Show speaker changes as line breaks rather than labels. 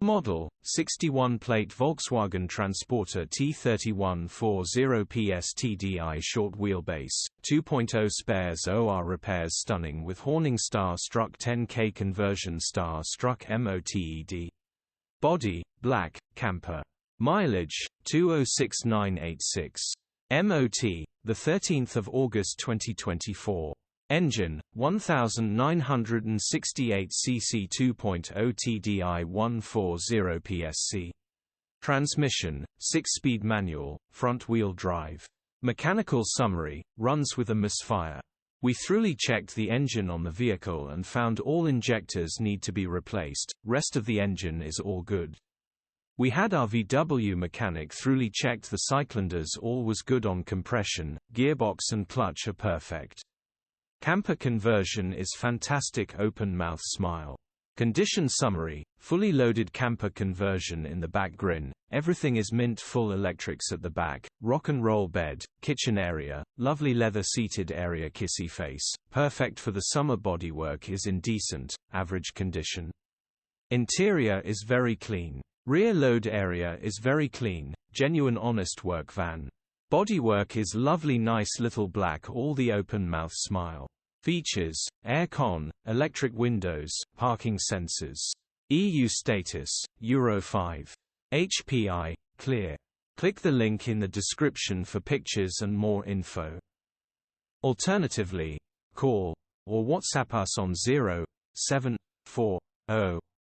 model, 61-plate Volkswagen Transporter T30 140PS TDI short wheelbase, 2.0 spares OR repairs stunning with Horning star-struck 10K conversion star-struck MOTED. Body, black, camper. Mileage, 206986. MOT, 13 August 2024. Engine, 1968 cc 2.0 TDI 140PS. Transmission, 6-speed manual, front-wheel drive. Mechanical summary, runs with a misfire. We thoroughly checked the engine on the vehicle and found all injectors need to be replaced, rest of the engine is all good. We had our VW mechanic thoroughly checked the cyclinders, all was good on compression, gearbox and clutch are perfect. Camper conversion is fantastic, open mouth smile. Condition summary, fully loaded camper conversion in the back grin, everything is mint, full electrics at the back, rock and roll bed, kitchen area, lovely leather seated area, kissy face, perfect for the summer. Bodywork is in decent, average condition. Interior is very clean. Rear load area is very clean, genuine honest work van. Bodywork is lovely, nice little black, all the open mouth smile. Features: air-con, electric windows, parking sensors. EU status, Euro 5. HPI, clear. Click the link in the description for pictures and more info. Alternatively, call or WhatsApp us on 0740